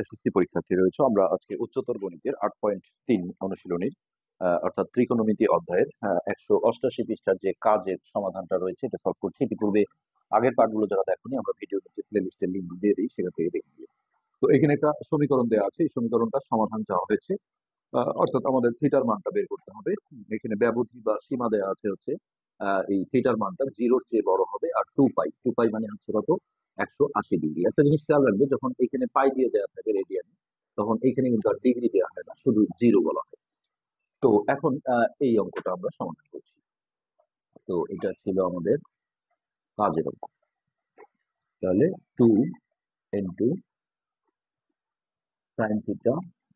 SSC পরীক্ষার্থী রয়েছে, আমরা আজকে উচ্চতর গণিতের 8.3 অনুশীলনীর অর্থাৎ ত্রিকোণমিতি অধ্যায়ের 188 পৃষ্ঠার যে কাজের সমাধানটা রয়েছে এটা সলভ করছি। ইতিপূর্বে আগের পার্টগুলো যারা দেখোনি, আমরা ভিডিও নিচে প্লে লিস্টের লিঙ্ক দিয়ে দিই, সেখান থেকে দেখে নিও। তো এখানে একটা সমীকরণ দেওয়া আছে, এই সমীকরণটা সমাধান চাওয়া হয়েছে। অর্থাৎ আমাদের থিটার মানটা বের করতে হবে। এখানে ব্যবধি বা সীমা দেওয়া আছে হচ্ছে এই থিটার মানটা 0-র চেয়ে বড় হবে, আর 2 পাই মানে হচ্ছে কত, 180 ডিগ্রি। একটা জিনিস খেয়াল রাখবে, যখন এখানে পাই দিয়ে দেওয়া থাকে রেডিয়ানে, তখন এখানে কিন্তু আর ডিগ্রি দেওয়া হয় না, শুধু 0 বলা হয়। তো এখন এই অঙ্কটা আমরা সমাধান করছি। তো এটা ছিল আমাদের কাজের অঙ্ক। তাহলে 2 sin theta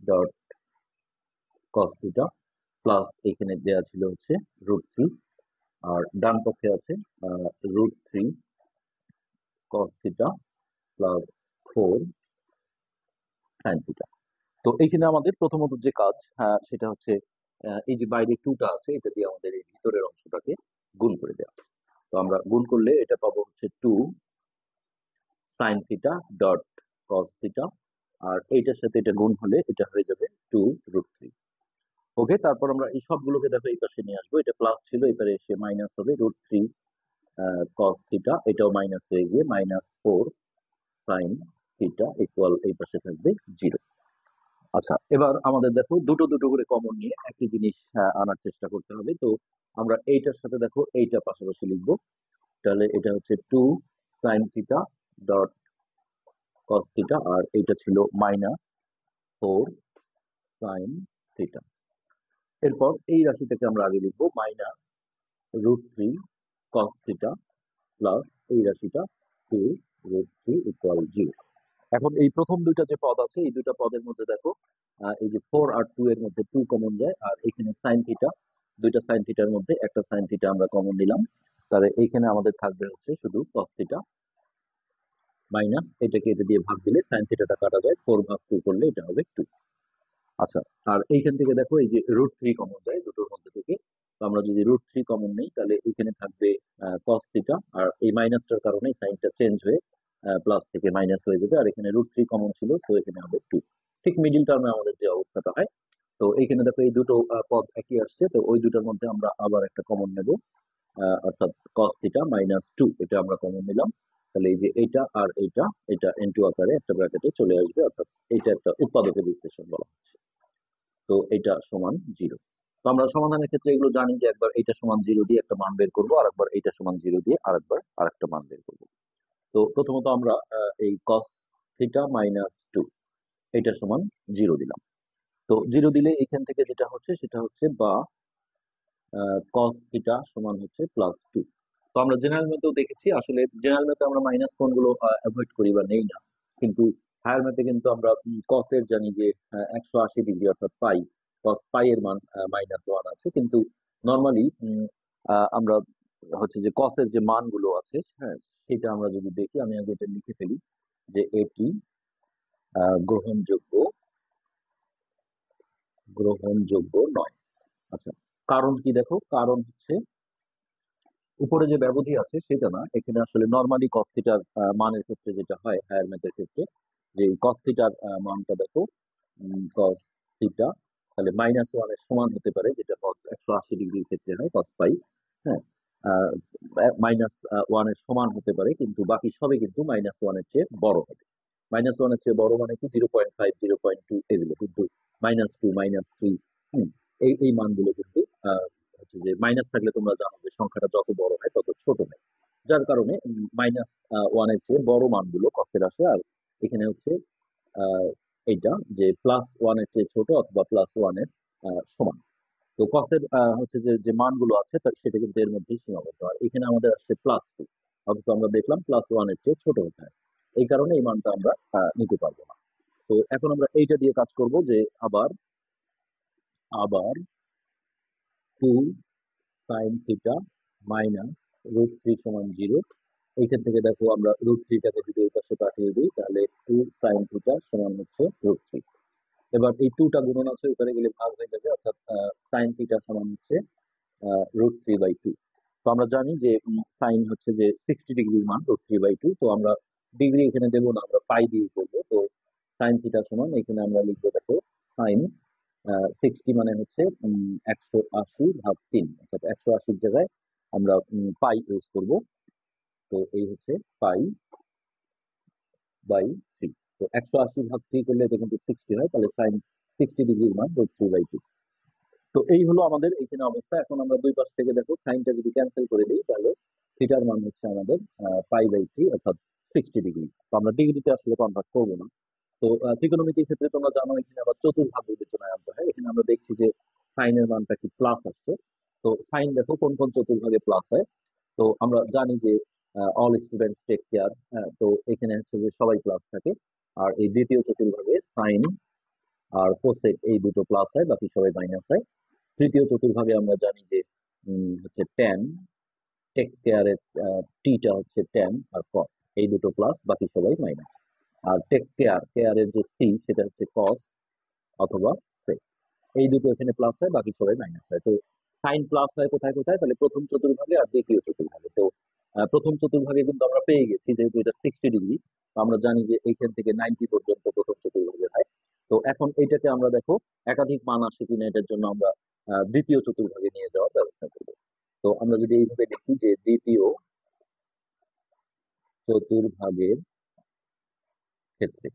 dot cos theta plus এখানে দেওয়া ছিল হচ্ছে √3, আর ডান পক্ষে আছে √3 cos theta plus 4 sin theta. তো এইখানে আমাদের প্রথমত যে কাজ, সেটা হচ্ছে এই যে বাইরে 2টা আছে, এটা দিয়ে আমাদের এই ভিতরের অংশটাকে গুণ করে দেওয়া। তো আমরা গুণ করলে এটা পাবো হচ্ছে 2 sin theta dot cos theta, আর এইটার সাথে এটা গুণ হলে এটা হয়ে যাবে 2√3। ওকে, তারপর আমরা এই সবগুলোকে দেখো এই পাশে নিয়ে আসবো। এটা প্লাস ছিল, এবারে এসে মাইনাস হবে, √3 cos থিটা, এটাও মাইনাস হয়ে গিয়ে -4 sin থিটা ইকুয়াল এই পাশে থাকবে 0। আচ্ছা, এবার আমাদের দেখো দুটো দুটো করে কমন নিয়ে একই জিনিস আনার চেষ্টা করতে হবে। তো আমরা এইটার সাথে দেখো এইটা পাশাপাশি লিখবো। তাহলে এটা হচ্ছে 2 sin theta dot cos theta, আর এইটা ছিল -4 sin থিটা। এরপর এই রাশিটাকে আমরা আগে লিখবো -√3 cos থিটা প্লাস এই রাশিটা 2√3 ইকুয়াল 0। এখন এই প্রথম দুইটা যে পদ আছে, এই দুইটা পদের মধ্যে দেখো এই যে 4 আর 2 এর মধ্যে 2 কমন যায়, আর এখানে সাইন থিটা, দুইটা সাইন থিটার মধ্যে একটা সাইন থিটা আমরা কমন নিলাম। তাহলে এইখানে আমাদের থাকবে হচ্ছে শুধু cos থিটা মাইনাস এটাকে এটা দিয়ে ভাগ দিলে সাইন থিটাটা কাটা যায়, 4 ভাগ 2 করলে এটা হবে 2। আচ্ছা, আর এইখান থেকে দেখো এই যে √3 কমন যায় দুটোর মধ্যে থেকে। তো আমরা যদি √3 কমন নেই, তাহলে এখানে থাকবে cos থিটা, আর এই মাইনাসটার কারণে সাইনটা চেঞ্জ হয়ে প্লাস থেকে মাইনাস হয়ে যাবে, আর এখানে √3 কমন ছিল, সো এখানে হবে 2। ঠিক মিডিল টার্মে আমাদের যে অবস্থাটা হয়। তো এইখানে দেখো এই দুটো পদ একই আসছে, তো ওই দুটোর মধ্যে আমরা আবার একটা কমন নেব, অর্থাৎ cos থিটা -2 এটা আমরা কমন নিলাম। তাহলে এই যে এইটা আর এইটা, এটা ইনটু আকারে একটা ব্র্যাকেটে চলে আসবে, অর্থাৎ এটা একটা উৎপাদকের বিশ্লেষণ বলা হচ্ছে। তো এটা সমান 0। তো আমরা সমাধানের ক্ষেত্রে এগুলো জানি যে একবার এটা সমান 0 দিয়ে একটা মান বের করবো, আর একবার এটা সমান 0 দিয়ে আরেকবার আরেকটা মান বের করবো। তো প্রথমত আমরা এই cos থিটা -2 এটা সমান 0 দিলাম। তো 0 দিলে এখান থেকে যেটা হচ্ছে সেটা হচ্ছে বা cos থিটা সমান হচ্ছে +2। তো আমরা জেনারেল ম্যাথেও দেখেছি, আসলে জেনারেল ম্যাথে আমরা মাইনাস কোণগুলো অ্যাভয়েড করি বা নেই না, কিন্তু হায়ার ম্যাথে কিন্তু আমরা cos এর জানি যে 180 ডিগ্রি অর্থাৎ পাই, cos পাই এর মান -1 আছে, কিন্তু নর্মালি আমরা হচ্ছে যে cos এর যে মানগুলো আছে, হ্যাঁ, সেটা আমরা যদি দেখি, আমি আগে এটা লিখে ফেলি যে এটি গ্রহণযোগ্য গ্রহণযোগ্য নয়। আচ্ছা, কারণ কি দেখো, কারণ হচ্ছে উপরে যে ব্যবধি আছে সেটা না, এখানে আসলে নরমালি cos থিটার মানের ক্ষেত্রে যেটা হয় হায়ার ম্যাথের ক্ষেত্রে, যে cos থিটার মানটা দেখো, cos থিটা তাহলে -1 এর সমান হতে পারে, যেটা cos 180 ডিগ্রির ক্ষেত্রে হয় cos পাই। হ্যাঁ, -1 এর সমান হতে পারে, কিন্তু বাকি সবই কিন্তু -1 এর চেয়ে বড় হবে। -1 এর চেয়ে বড় মানে কি 0.5 0.2 এগুলো কিন্তু, -2 -3, এই এই মানগুলো কিন্তু হচ্ছে যে মাইনাস থাকলে তোমরা জানো যে সংখ্যাটা যত বড় হয় তত ছোট হয়, যার কারণে -1 এর চেয়ে বড় মানগুলো কসের আসে। আর এখানে হচ্ছে এইটা যে +1 এর চেয়ে ছোট অথবা +1 এর সমান। তো কসের হচ্ছে যে যে মানগুলো আছে সেটা কিন্তু এর মধ্যেই সীমাবদ্ধ, আর এখানে আমাদের আসছে +2, অথচ আমরা দেখলাম +1 এর চেয়ে ছোট হতে হয়। এই কারণে এই মানটা আমরা নিতে পারবো না। তো এখন আমরা এইটা দিয়ে কাজ করব যে আবার আবার 2 sin থিটা -√3 সমান 0। এইখান থেকে দেখো আমরা √3টাকে যদি ওই পাশে পাঠিয়ে দিই, তাহলে 2 sin থিটা সমান হচ্ছে √3। এবার এই 2টা গুণন আছে, ওখানে গেলে ভাগ হয়ে যাবে, অর্থাৎ sin থিটা সমান হচ্ছে √3/2। তো আমরা জানি যে সাইন হচ্ছে যে 60 ডিগ্রির মান √3/2। তো আমরা ডিগ্রি এখানে দেবো না, আমরা পাই দিয়ে করবো। তো সাইন থিটা সমান এখানে আমরা লিখবো দেখো সাইন 60 মানে হচ্ছে 180/3, অর্থাৎ 180 জায়গায় আমরা পাই ইউজ করব। তো এই হচ্ছে পাই বাই 3। তো 180/3 করলে এটা কিন্তু 60 হয়, তাহলে সাইন 60 ডিগ্রির মান √3/2। তো এই হলো আমাদের এখানে অবস্থা। এখন আমরা দুই পাশ থেকে দেখো সাইনটা যদি ক্যান্সেল করে দিই তাহলে থিটার মান হচ্ছে আমাদের π/3 অর্থাৎ 60 ডিগ্রি। তো আমরা ডিগ্রিতে আসলে কনভার্ট করবো না। তো ত্রিকোণমিতির ক্ষেত্রে তোমরা জানো এখানে আবার চতুর্ভাগ বিবেচনায় আনতে হয়। এখানে আমরা দেখছি যে সাইনের মানটা কি প্লাস আসছে। তো সাইন দেখো কোন কোন চতুর্ভাগে প্লাস হয়। তো আমরা জানি যে অল স্টুডেন্টস টেক কেয়ার। তো এখানে হচ্ছে যে সবাই প্লাস থাকে। আর এই দ্বিতীয় চতুর্ভাগে সাইন আর কোসেক এই দুটো প্লাস হয়, বাকি সবাই মাইনাস হয়। তৃতীয় চতুর্ভাগে আমরা জানি যে হচ্ছে ট্যান, টেক কেয়ারের টিটা হচ্ছে ট্যান আর কট, এই দুটো প্লাস, বাকি সবাই মাইনাস। আর টেক কেয়ারের যে সি সেটা হচ্ছে কস অথবা সেক, এই দুটো এখানে প্লাস হয়, বাকি সবাই মাইনাস হয়। তো সাইন প্লাস হয় কোথায় কোথায়, তাহলে প্রথম চতুর্ভাগে আর দ্বিতীয় চতুর্ভাগে। তো প্রথম চতুর্ভাগে কিন্তু আমরা পেয়ে গেছি যেহেতু এটা 60 ডিগ্রি। আমরা জানি যে এইখান থেকে 90 পর্যন্ত প্রথম চতুর্ভাগে হয়। তো এখন এইটাকে আমরা দেখো একাধিক মান আসে কিনা এটার জন্য আমরা দ্বিতীয় চতুর্ভাগে নিয়ে যাওয়ার ব্যবস্থা করব। তো আমরা যদি এইভাবে দেখি যে দ্বিতীয় চতুর্ভাগের ক্ষেত্রে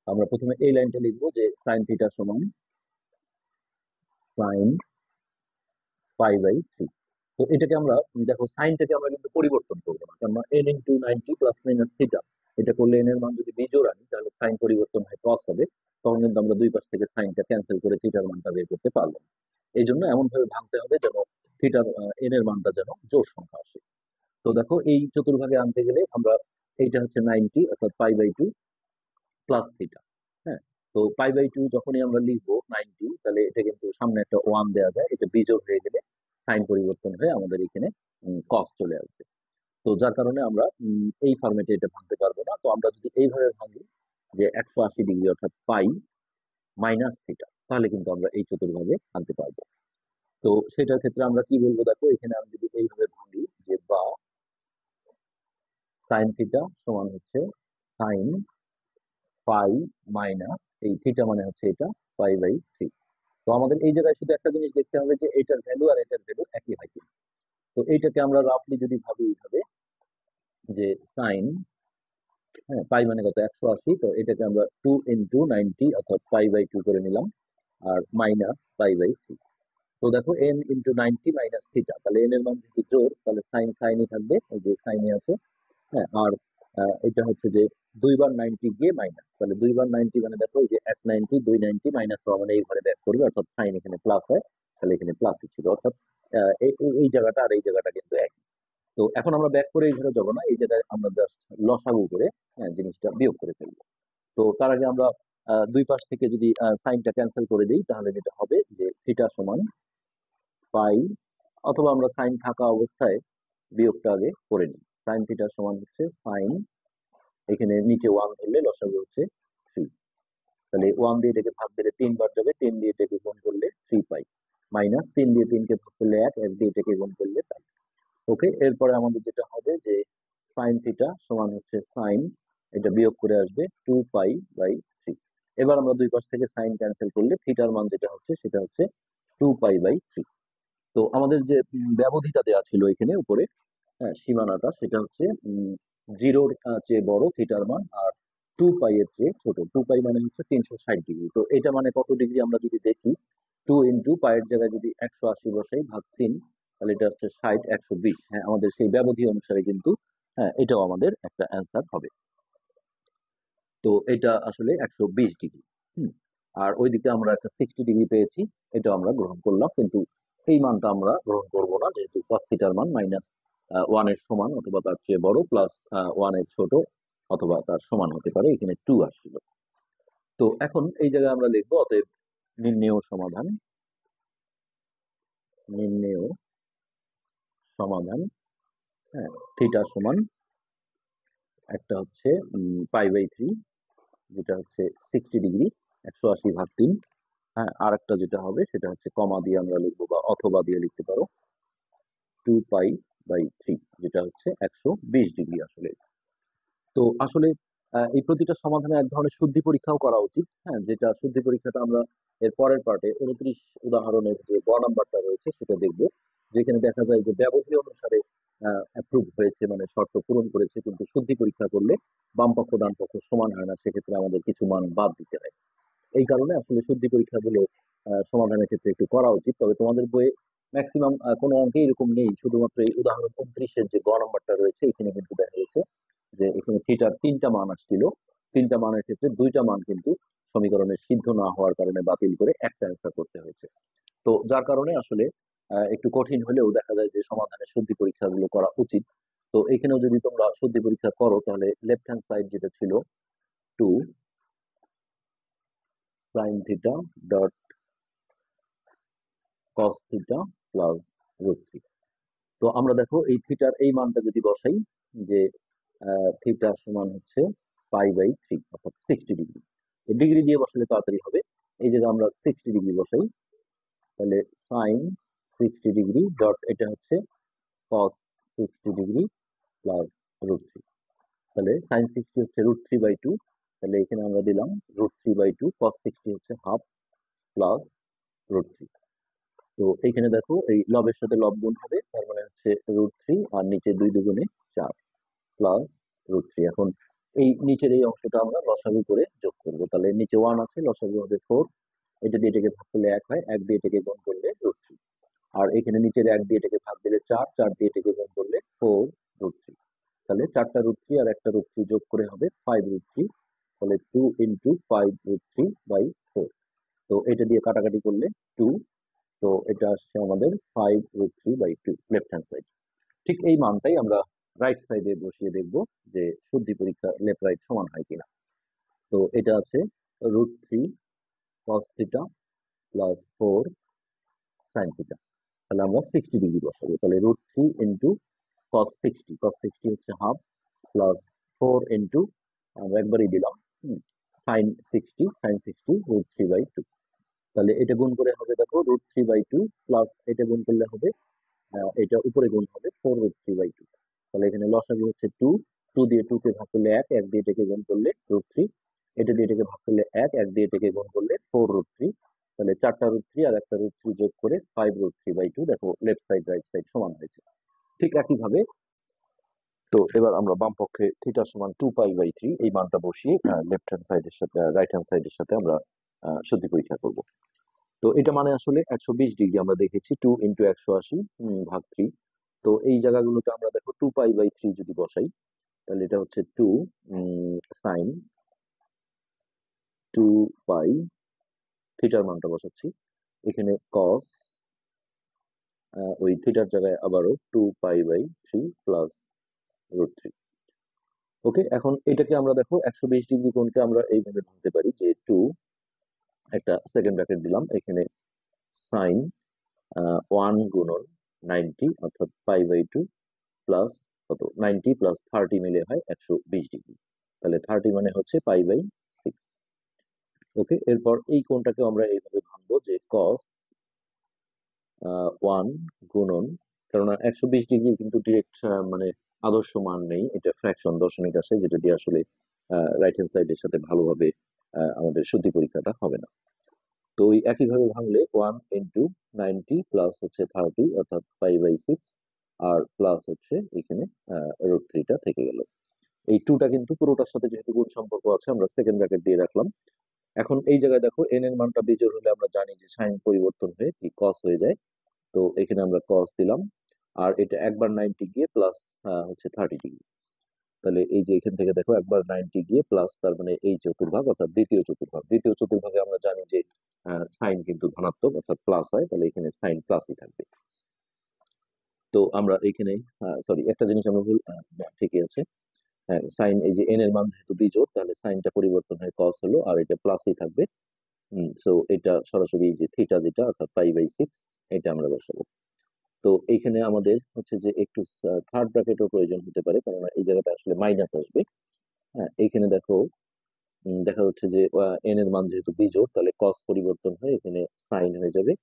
আমরা প্রথমে এই লাইনটা লিখবো যে সাইন থিটা সমান সাইন π/3। তো এটাকে আমরা দেখো সাইনটাকে আমরা কিন্তু পরিবর্তন করবো না, কারণ n × 90 প্লাস মাইনাস থিটা, এটা করলে n এর মান যদি বিজোড় আনি তাহলে সাইন পরিবর্তন হয় কস হবে। তখন কিন্তু আমরা দুই পাশ থেকে সাইনটা ক্যান্সেল করে থিটার মানটা বের করতে পারবো। এই জন্য এমন ভাবে ভাঙতে হবে যেন থিটার n এর মানটা যেন জোড় সংখ্যা আসে। তো দেখো এই চতুর্ভাগে আনতে গেলে আমরা এইটা হচ্ছে 90 অর্থাৎ π/2 প্লাস থিটা। হ্যাঁ, তো π/2 যখনই আমরা লিখবো 90, তাহলে এটা কিন্তু সামনে একটা 1 দেওয়া যায়, এটা বিজোড় হয়ে গেলে সাইন পরিবর্তন হয়ে আমাদের এখানে কস চলে আসবে। তো যার কারণে আমরা এই ফরম্যাটে এটা ভাঙতে পারবো না। তো আমরা যদি এইভাবে ভাঙি যে 180 ডিগ্রি অর্থাৎ পাই মাইনাস থিটা, তাহলে কিন্তু আমরা এই চতুর্ভাগে আনতে পারবো। তো সেটার ক্ষেত্রে আমরা কি বলবো দেখো এখানে আমি যদি এইভাবে ভাঙি যে বা সাইন থিটা সমান হচ্ছে সাইন পাই মাইনাস এই থিটা মানে হচ্ছে এটা π/3। তো আমাদের এই জায়গায় শুধু একটা জিনিস দেখতে হবে যে এটার ভ্যালু আর এটার ভ্যালু একই হয় কিনা। তো এইটাকে আমরা রাফলি যদি ভাবি এইভাবে যে সাইন, হ্যাঁ, পাই মানে কত 180, তো এটাকে আমরা 2 × 90 অর্থাৎ π/2 করে নিলাম, আর মাইনাস π/3। তো দেখো n × 90 মাইনাস থিটা, তাহলে n এর মান যদি জোড় তাহলে সাইন সাইনই থাকবে, এই যে সাইনে আছে। হ্যাঁ, আর এটা হচ্ছে যে 2 বার 90 গিয়ে মাইনাস, তাহলে 2 বার 90 মানে দেখো এই যে 190 290 মাইনাস হওয়া মানে এই ঘরে ব্যাক করবে, অর্থাৎ সাইন এখানে প্লাস হয়, তাহলে এখানে প্লাসই ছিল, অর্থাৎ এই জায়গাটা আর এই জায়গাটা কিন্তু এক। তো এখন আমরা ব্যাক করে এই ঘরে যাবো না, এই জায়গায় আমরা জাস্ট লসাগু করে জিনিসটা বিয়োগ করে ফেলবো। তো তার আগে আমরা দুই পাশ থেকে যদি সাইনটা ক্যান্সেল করে দিই তাহলে যেটা হবে যে থিটা সমান পাই, অথবা আমরা সাইন থাকা অবস্থায় বিয়োগটা আগে করে নিই। সাইন থিটা সমান হচ্ছে সাইন, এখানে নিচে 1 ধরলে লসাগু হচ্ছে 3, তাহলে 1 দিয়ে এটাকে ভাগ দিলে 3 বার যাবে, 3 দিয়ে এটাকে গুণ করলে 3 পাই, মাইনাস 3 দিয়ে 3 কে ভাগ করলে 1, 1 দিয়ে এটাকে গুণ করলে পাই। ওকে, এরপরে আমাদের যেটা হবে যে সাইন থিটা সমান হচ্ছে সাইন, এটা বিয়োগ করে আসবে 2π/3। এবার আমরা দুই পাশ থেকে সাইন ক্যান্সেল করলে থিটার মান যেটা হচ্ছে সেটা হচ্ছে 2π/3। তো আমাদের যে ব্যবধিটা দেওয়া ছিল এখানে উপরে, হ্যাঁ, সীমানাটা সেটা হচ্ছে 0-র চেয়ে বড় থিটার মান, আর 2π এর চেয়ে ছোট। 2π মানে হচ্ছে 360 ডিগ্রি। তো এটা মানে কত ডিগ্রি আমরা যদি দেখি, 2 × পায়ের জায়গায় যদি 180 বসাই ভাগ 3, তাহলে এটা হচ্ছে 60 120। হ্যাঁ, আমাদের সেই ব্যবধি অনুসারে কিন্তু হ্যাঁ এটাও আমাদের একটা অ্যান্সার হবে। তো এটা আসলে 120 ডিগ্রি। আর ওইদিকে আমরা একটা 60 ডিগ্রি পেয়েছি, এটাও আমরা গ্রহণ করলাম, কিন্তু এই মানটা আমরা গ্রহণ করব না, যেহেতু cos থিটার মান -1 এর সমান অথবা তার চেয়ে বড়, প্লাস 1 এর ছোট অথবা তার সমান হতে পারে, এখানে 2 আসছিল। তো এখন এই জায়গায় আমরা লিখবো অতএব নির্ণেয় সমাধান, নির্ণেয় সমাধান, হ্যাঁ, থিটা সমান একটা হচ্ছে π/3 যেটা হচ্ছে 60 ডিগ্রি, 180/3। হ্যাঁ, আর একটা যেটা হবে সেটা হচ্ছে কমা দিয়ে আমরা লিখবো বা অথবা দিয়ে লিখতে পারো 2π/3 যেটা হচ্ছে 120 ডিগ্রি আসলে। তো আসলে এই প্রতিটা সমাধানে এক ধরনের শুদ্ধি পরীক্ষাও করা উচিত। হ্যাঁ, যেটা শুদ্ধি পরীক্ষাটা আমরা এর পরের পার্টে 29 উদাহরণের যে গ নাম্বারটা রয়েছে সেটা দেখবো, যেখানে দেখা যায় যে ব্যবধি অনুসারে অ্যাপ্রুভ হয়েছে, মানে শর্ত পূরণ করেছে, কিন্তু শুদ্ধি পরীক্ষা করলে বাম পক্ষ ডান পক্ষ সমান হয় না, সেক্ষেত্রে আমাদের কিছু মান বাদ দিতে হয়। এই কারণে আসলে শুদ্ধি পরীক্ষাগুলো সমাধানের ক্ষেত্রে একটু করা উচিত। তবে তোমাদের বইয়ে ম্যাক্সিমাম কোনো অঙ্কে এরকম নেই, শুধুমাত্র এই উদাহরণ 29-এর যে গ নাম্বারটা রয়েছে এখানে কিন্তু দেখা গেছে যে এখানে থিটার 3টা মান আসছিল। 3টা মানের ক্ষেত্রে 2টা মান কিন্তু সমীকরণের সিদ্ধ না হওয়ার কারণে বাতিল করে একটা অ্যান্সার করতে হয়েছে। তো যার কারণে আসলে একটু কঠিন হলেও দেখা যায় যে সমাধানের শুদ্ধি পরীক্ষাগুলো করা উচিত। তো এখানেও যদি তোমরা শুদ্ধি পরীক্ষা করো তাহলে লেফট হ্যান্ড সাইড যেটা ছিল 2 sine theta dot cos theta plus root three. তো আমরা দেখো এই থিটার এই মানটা যদি বসাই, যে থিটা সমান হচ্ছে π/3 অর্থাৎ 60 ডিগ্রি। ডিগ্রি দিয়ে বসালে তাড়াতাড়ি হবে। এই যে আমরা 60 ডিগ্রি বসাই, তাহলে সাইন 60 ডিগ্রি ডট এটা হচ্ছে কস 60 ডিগ্রি প্লাস রুট থ্রি। তাহলে সাইন 60 হচ্ছে √3/2। তাহলে এখানে আমরা দিলাম √3/2, কস 60 হচ্ছে হাফ প্লাস √3। তো এইখানে দেখো এই লবের সাথে লব গুণ হবে, তার মানে হচ্ছে √3, আর নিচে 2 × 2 = 4 প্লাস √3। এখন এই নিচের এই অংশটা আমরা লসাগু করে যোগ করবো। তাহলে নিচে 1 আছে, লসাগু হবে 4। এটা দিয়ে এটাকে ভাগ করলে 1 হয়, 1 দিয়ে এটাকে গুণ করলে √3। আর এখানে নিচের 1 দিয়ে এটাকে ভাগ দিলে 4, 4 দিয়ে এটাকে গুণ করলে 4√3। তাহলে 4টা √3 আর একটা √3 যোগ করে হবে 5√3। তাহলে 2 × 5√3/4। তো এটা দিয়ে কাটাকাটি করলে 2। তো এটা আসছে আমাদের 5√3/2 লেফট হ্যান্ড সাইড। ঠিক এই মানটাই আমরা রাইট সাইডে বসিয়ে দেখব যে শুদ্ধি পরীক্ষা লেফট রাইট সমান হয় কিনা। তো এটা আছে √3 cos theta plus 4 sin theta. তাহলে আমরা 60 ডিগ্রি বসাবো। তাহলে √3 × cos 60 হচ্ছে হাফ প্লাস 4 × আমরা একবারই দিলাম sin 60 √3/2। তাহলে এটা গুণ করে হবে দেখো √3/2 প্লাস এটা গুণ করলে হবে এটা উপরে গুণ হবে 4√3/2। তাহলে এখানে লসাগু হচ্ছে 2। 2 দিয়ে 2 কে ভাগ করলে 1, 1 দিয়ে এটাকে গুণ করলে √3। এটা দিয়ে এটাকে ভাগ করলে 1, 1 দিয়ে এটাকে গুণ করলে 4√3। তাহলে 4টা √3 আর একটা √3 যোগ করে 5√3/2। দেখো লেফট সাইড রাইট সাইড সমান হয়েছে। ঠিক একইভাবে তো এবার আমরা বাম পক্ষে থিটা সমান 2π/3 এই মানটা বসিয়ে লেফট হ্যান্ড সাইডের সাথে রাইট হ্যান্ড সাইডের সাথে আমরা শুদ্ধি পরীক্ষা করব। তো এটা মানে আসলে 120 ডিগ্রি আমরা দেখেছি 2 × 180 ভাগ 3। তো এই জায়গাগুলোতে আমরা দেখো 2π/3 যদি বসাই, তাহলে এটা হচ্ছে 2 সাইন 2π, থিটার মানটা বসাচ্ছি এখানে কস ওই থিটার জায়গায় আবারও 2π/3 প্লাস √3। ওকে, এখন এটাকে আমরা দেখো 120 ডিগ্রি কোণকে আমরা এইভাবে ভাঙতে পারি যে 2 একটা সেকেন্ড ব্র্যাকেট দিলাম, এখানে সাইন 1 গুণন 90 অর্থাৎ π/2 প্লাস কত 90 প্লাস 30 মিলে হয় 120 ডিগ্রি। তাহলে 30 মানে হচ্ছে π/6। ওকে, এরপর এই কোণটাকে আমরা এইভাবে ভাঙবো যে cos 1 গুণন, কারণ 120 ডিগ্রি কিন্তু ডিরেক্ট মানে আদর্শ মান নেই, এটা ফ্র্যাকশন দশমিক আসে, যেটা দিয়ে আসলে রাইট হ্যান্ড সাইডের সাথে ভালোভাবে আমাদের শুদ্ধি পরীক্ষাটা হবে না। তো ওই একইভাবে ভাঙলে 1 × 90 প্লাস হচ্ছে 30 অর্থাৎ π/6, আর প্লাস হচ্ছে এখানে √3টা থেকে গেল। এই 2টা কিন্তু পুরোটার সাথে যেহেতু গুণ সম্পর্ক আছে আমরা সেকেন্ড ব্র্যাকেট দিয়ে রাখলাম। এখন এই জায়গায় দেখো n এর মানটা বিজোড় হলে আমরা জানি যে সাইন পরিবর্তন হয়ে কি cos হয়ে যায়। তো এখানে আমরা cos দিলাম, আর এটা একবার 90 গিয়ে প্লাস হচ্ছে 30 ডিগ্রি। তাহলে এই যে এখান থেকে দেখো একবার 90 গিয়ে প্লাস, তার মানে এই চতুর্ভাগ অর্থাৎ দ্বিতীয় চতুর্ভাগে আমরা জানি যে সাইন কিন্তু ধনাত্মক অর্থাৎ প্লাস হয়, তাহলে এখানে সাইন প্লাসই থাকবে। তো আমরা এখানে সরি একটা জিনিস আমরা ভুল, ঠিকই আছে। হ্যাঁ, সাইন এই যে n এর মান যেহেতু বিজোড় তাহলে সাইনটা পরিবর্তন হয়ে cos হলো, আর এটা প্লাসই থাকবে। সো এটা সরাসরি যে থিটা যেটা অর্থাৎ π/6 এটা আমরা বসাবো। তো এইখানে আমাদের হচ্ছে যে একটু থার্ড ব্র্যাকেটও প্রয়োজন হতে পারে, কারণ এই জায়গাটা আসলে মাইনাস আসবে। হ্যাঁ, এইখানে দেখো দেখা যাচ্ছে যে n এর মান যেহেতু বিজোড় তাহলে cos পরিবর্তন হয়ে এখানে সাইন হয়ে যাবে।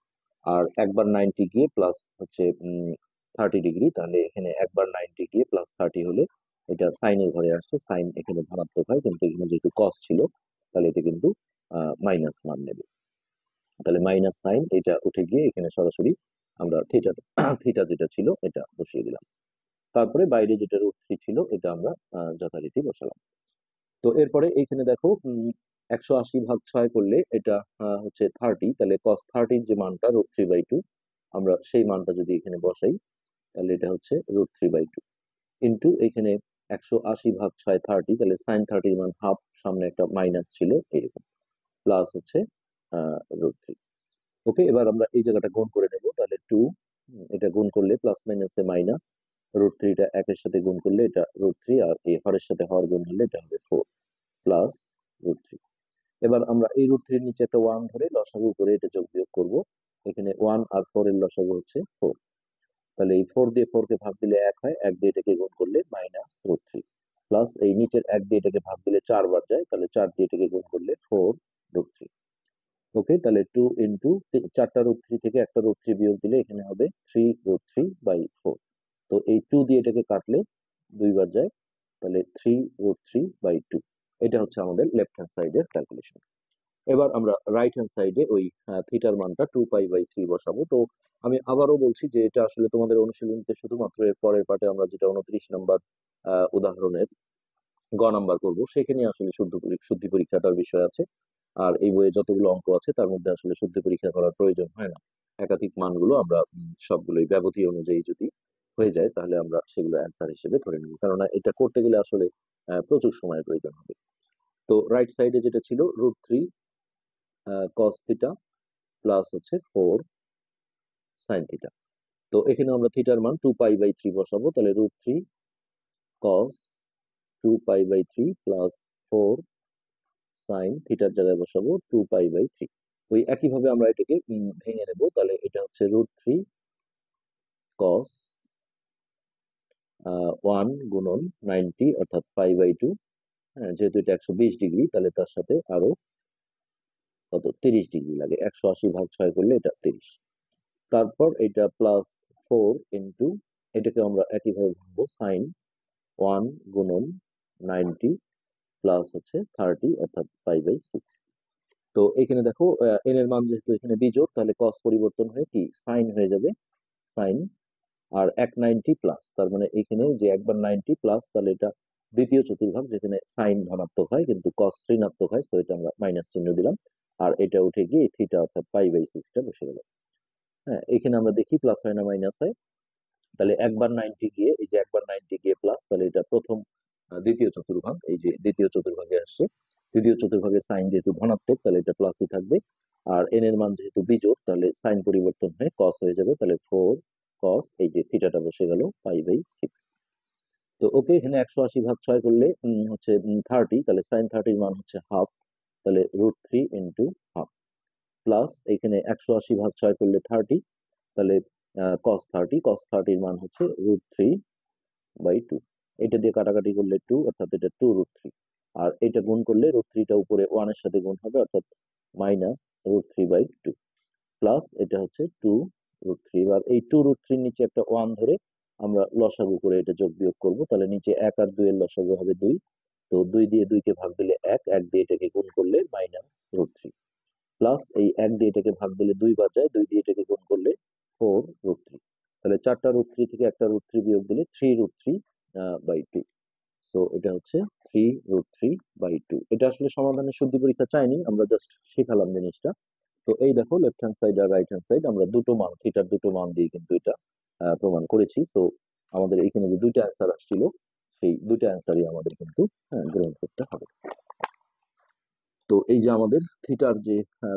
আর একবার 90 গিয়ে প্লাস হচ্ছে 30 ডিগ্রি, তাহলে এখানে একবার 90 গিয়ে প্লাস 30 হলে এটা সাইনের ঘরে আসছে, সাইন এখানে ধনাত্মক হয়, কিন্তু এখানে যেহেতু কস ছিল তাহলে এটা কিন্তু মাইনাস মান নেবে। তাহলে মাইনাস সাইন এটা উঠে গিয়ে এখানে সরাসরি আমরা থিটা থিটা যেটা ছিল এটা বসিয়ে দিলাম। তারপরে বাইরে যেটা √3 ছিল এটা আমরা যথারীতি বসালাম। তো এরপরে এইখানে দেখো 180/6 করলে এটা হচ্ছে 30, তাহলে cos 30 যে মানটা √3/2 আমরা সেই মানটা যদি এখানে বসাই তাহলে এটা হচ্ছে √3/2 ইন্টু এখানে 180/6 30, তাহলে সাইন 30 মান হাফ, সামনে একটা মাইনাস ছিল এরকম, প্লাস হচ্ছে √3। ওকে, এবার আমরা এই জায়গাটা গুণ করে নেব, তাহলে 2 এটা গুণ করলে প্লাস মাইনাসে মাইনাস, √3টা একের সাথে গুণ করলে এটা √3, আর এই হরের সাথে হর গুণ হলে এটা হবে 4 প্লাস √3। এবার আমরা এই √3 এর নিচে একটা 1 ধরে লসাগু করে এটা যোগ বিয়োগ করব। এখানে 1 আর 4 এর লসাগু হচ্ছে 4, তাহলে এই 4 দিয়ে 4 কে ভাগ দিলে 1 হয়, 1 দিয়ে এটাকে গুণ করলে মাইনাস √3, প্লাস এই নিচের 1 দিয়ে এটাকে ভাগ দিলে 4 বার যায়, তাহলে 4 দিয়ে এটাকে গুণ করলে 4√3। ওকে, তাহলে 2 ইন্টু 4টা √3 থেকে একটা √3 বিয়োগ দিলে এখানে হবে 3√3/4। তো এই 2 দিয়ে এটাকে কাটলে 2 বার যায়, তাহলে 3√3/2। এটা হচ্ছে আমাদের লেফট হ্যান্ড সাইডের ক্যালকুলেশন। এবার আমরা রাইট হ্যান্ড সাইডে ওই থিটার মানটা 2π/3 বসাবো। তো আমি আবারও বলছি যে এটা আসলে তোমাদের অনুশীলনীতে শুধুমাত্র এর পরের পার্টে আমরা যেটা 29 নম্বর উদাহরণের নাম্বার করব, সেখানে আসলে শুদ্ধি পরীক্ষাটার বিষয় আছে। আর এই বইয়ে যতগুলো অঙ্ক আছে তার মধ্যে আসলে শুদ্ধি পরীক্ষা করার প্রয়োজন হয় না। একাধিক মানগুলো আমরা সবগুলোই ব্যবধি অনুযায়ী যদি হয়ে যায় তাহলে আমরা সেগুলো অ্যান্সার হিসেবে ধরে নেব, কারণ এটা করতে গেলে আসলে প্রচুর সময়ের প্রয়োজন হবে। তো রাইট সাইডে যেটা ছিল √3 cos থিটা প্লাস হচ্ছে 4 sin থিটা। তো এখানে আমরা থিটার মান 2π/3 বসাবো, তাহলে √3 cos 2π/3 প্লাস 4 sin থিটার জায়গায় বসাবো 2π/3। ওই একইভাবে আমরা এটাকে ভেঙে নেব, তাহলে এটা হচ্ছে √3 cos 1 গুণন 90 অর্থাৎ π/2। হ্যাঁ, যেহেতু এটা 120 ডিগ্রি তাহলে তার সাথে আরো কত 30 ডিগ্রি লাগে, 180/6 করলে এটা 30। তারপর এটা প্লাস 4 ইন্টু, এটাকে আমরা একইভাবে ভাঙবো, সাইন 1 গুণন 90 প্লাস হচ্ছে 30 অর্থাৎ π/6। তো এখানে দেখো এন এর মান যেহেতু এখানে বিজোড়, তাহলে কস পরিবর্তন হয়ে কি সাইন হয়ে যাবে, সাইন। আর 190 প্লাস, তার মানে এখানে যে একবার 90 প্লাস, তাহলে এটা দ্বিতীয় চতুর্ভাগ যেখানে সাইন ধনাত্মক হয় কিন্তু কস ঋণাত্মক হয়, তো এটা আমরা মাইনাস চিহ্ন দিলাম। আর এটা উঠে গিয়ে থিটা অর্থাৎ π/6টা বসে গেল। হ্যাঁ, এখানে আমরা দেখি প্লাস হয় না মাইনাস হয়, তাহলে একবার 90 গিয়ে, এই যে একবার 90 গিয়ে প্লাস, তাহলে এটা প্রথম দ্বিতীয় চতুর্ভাগ, এই যে দ্বিতীয় চতুর্ভাগে আসছে। দ্বিতীয় চতুর্ভাগে সাইন যেহেতু ধনাত্মক তাহলে এটা প্লাসই থাকবে, আর এন এর মান যেহেতু বিজোড় তাহলে সাইন পরিবর্তন হয়ে কস হয়ে যাবে, তাহলে 4 কস, এই যে থিটাটা বসে গেল π/6। তো ওকে, এখানে 180/6 করলে হচ্ছে 30, তাহলে সাইন 30 মান হচ্ছে হাফ, তাহলে √3 ইন্টু হাফ, প্লাস এখানে 180/6 করলে 30, তাহলে cos 30 মান হচ্ছে √3/2। এটা দিয়ে কাটাকাটি করলে 2, অর্থাৎ এটা 2√3, আর এটা গুণ করলে √3টা উপরে 1 এর সাথে গুণ হবে, অর্থাৎ মাইনাস √3/2, প্লাস এটা হচ্ছে 2√3। এবার এই 2√3 নিচে একটা 1 ধরে আমরা লসাগু করে এটা যোগ বিয়োগ করবো, তাহলে নিচে 1 আর 2 এর লসাগু হবে 2। তো 2 দিয়ে 2 কে ভাগ দিলে 1, 1 দিয়ে এটাকে গুণ করলে মাইনাস √3, প্লাস এই 1 দিয়ে এটাকে ভাগ দিলে 2 বার যায়, 2 দিয়ে এটাকে গুণ করলে 4√3। তাহলে 4টা √3 থেকে একটা √3 বিয়োগ দিলে 3√3/2। সো এটা হচ্ছে 3√3/2। এটা আসলে সমাধানের শুদ্ধি পরীক্ষা চাইনি, আমরা জাস্ট শেখালাম জিনিসটা। তো এই দেখো লেফট হ্যান্ড সাইড আর রাইট হ্যান্ড সাইড আমরা দুটো মান, থিটার দুটো মান দিয়ে কিন্তু এটা প্রমাণ করেছি। সো আমাদের এখানে যে দুইটা অ্যান্সার আসছিল সেই দুইটা অ্যান্সারই আমাদের কিন্তু গ্রহণ করতে হবে। তো এই যে আমাদের থিটার যে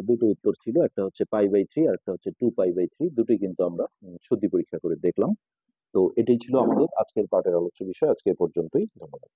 দুটো উত্তর ছিল, একটা হচ্ছে π/3 আর একটা হচ্ছে 2π/3, দুটোই কিন্তু আমরা শুদ্ধি পরীক্ষা করে দেখলাম। তো এটাই ছিল আমাদের আজকের পাঠের আলোচ্য বিষয়। আজকে এ পর্যন্তই, ধন্যবাদ।